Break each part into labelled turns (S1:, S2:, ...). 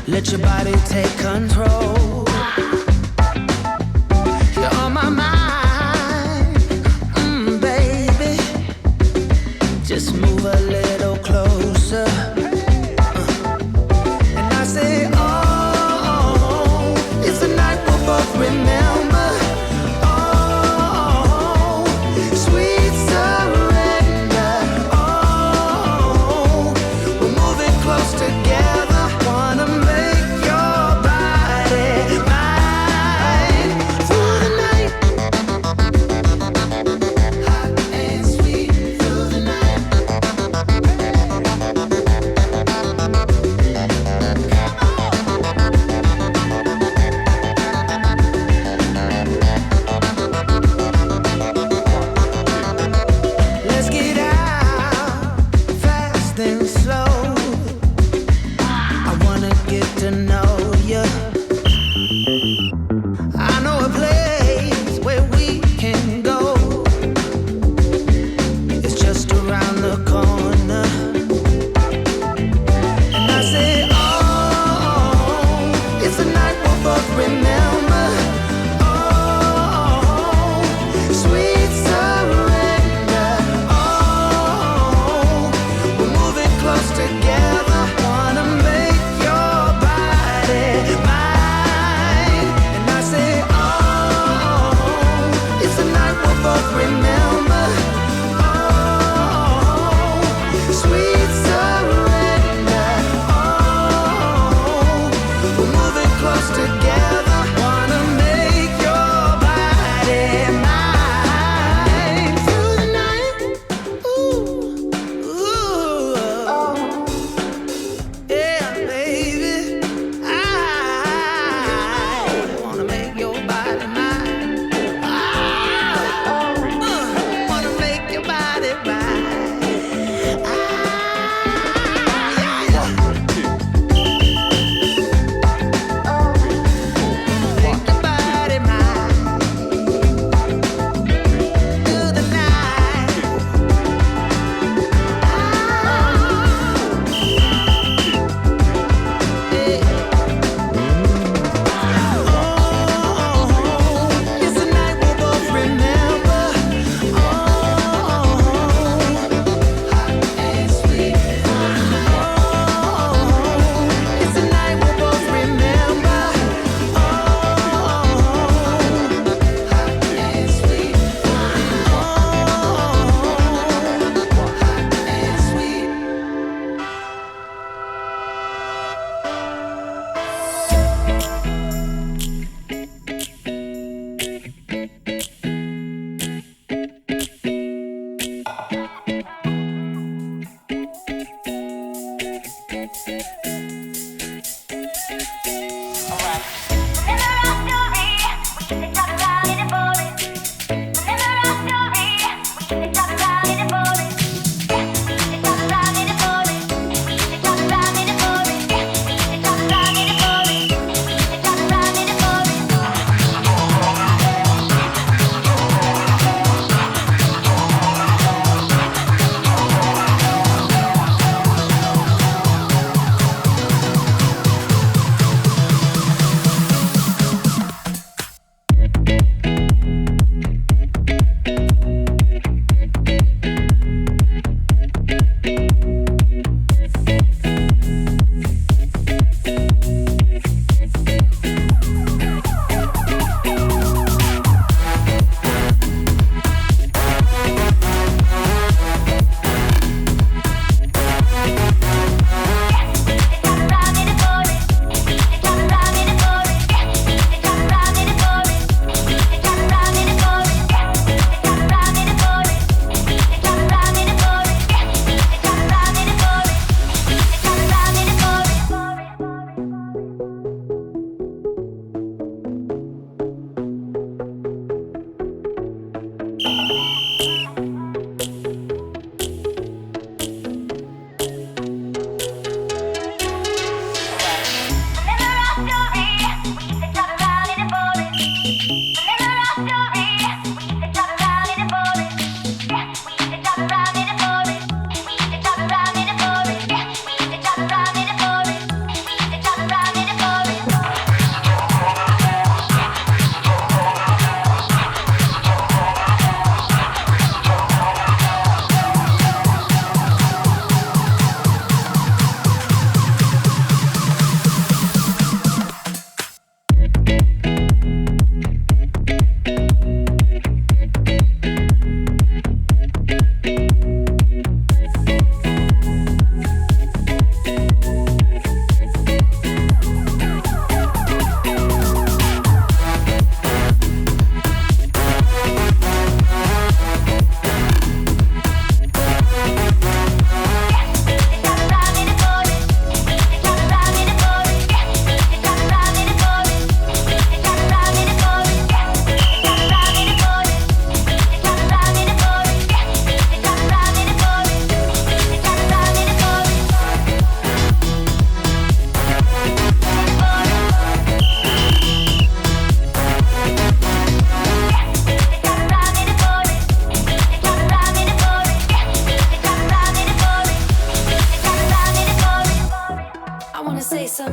S1: Let your body take control. You're on my mind, baby. Just move a little closer. And I say, oh, it's a night we'll both remember. Oh, sweet surrender. Oh, we're moving close together. Wanna make your body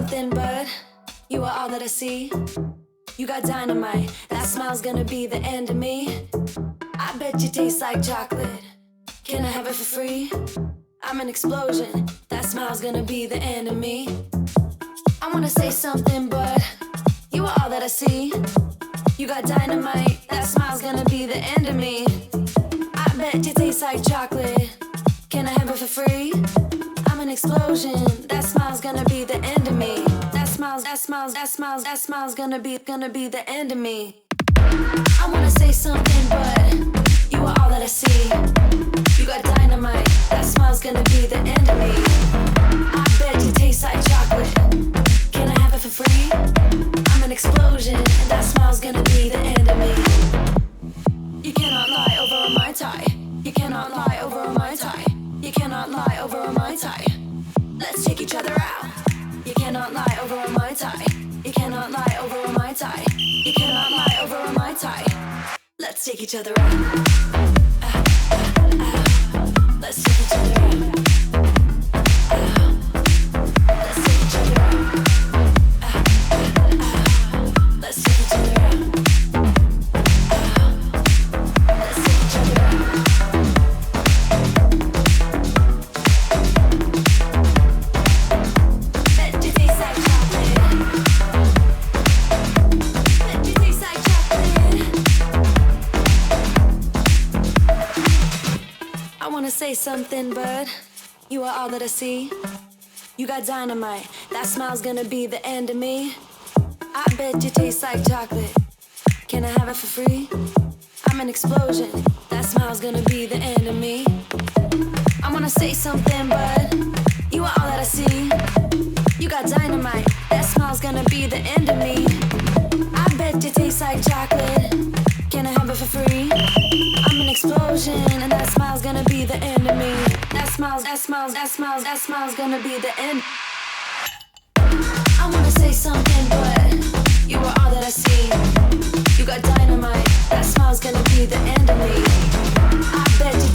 S2: something, but you are all that I see. You got dynamite, that smile's gonna be the end of me. I bet you taste like chocolate. Can I have it for free? I'm an explosion, that smile's gonna be the end of me. I wanna say something, but you are all that I see. You got dynamite, that smile's gonna be the end of me. I bet you taste like chocolate. Can I have it for free? I'm an explosion, that smile's gonna be the end of me. That smile's gonna be the end of me. I wanna say something, but you are all that I see. You got dynamite, that smile's gonna be the end of me. I bet you taste like chocolate. Can I have it for free? I'm an explosion, and that smile's gonna be the end of me. You cannot lie over a Mai Tai. You cannot lie over a Mai Tai. You cannot lie over a Mai Tai. Let's take each other out. You cannot lie over a Mai Tai. You cannot lie over a Mai Tai. You cannot lie over a Mai Tai. Let's take each other out. Let's take each other out. Let's take each other out. Let's take each other out. Let's take each other out. Bet you taste like chocolate. Bet you taste like chocolate. I wanna say something, but you are all that I see. You got dynamite, that smile's gonna be the end of me. I bet you taste like chocolate. Can I have it for free? I'm an explosion, that smile's gonna be the end of me. I wanna say something, but you are all that I see. You got dynamite, that smile's gonna be the end of me. I bet you taste like chocolate. Can I have it for free? I'm an explosion, and that smile's gonna be the end of me. That smile's gonna be the end. I wanna say something, but you are all that I see. You got dynamite, that smile's gonna be the end of me. I bet you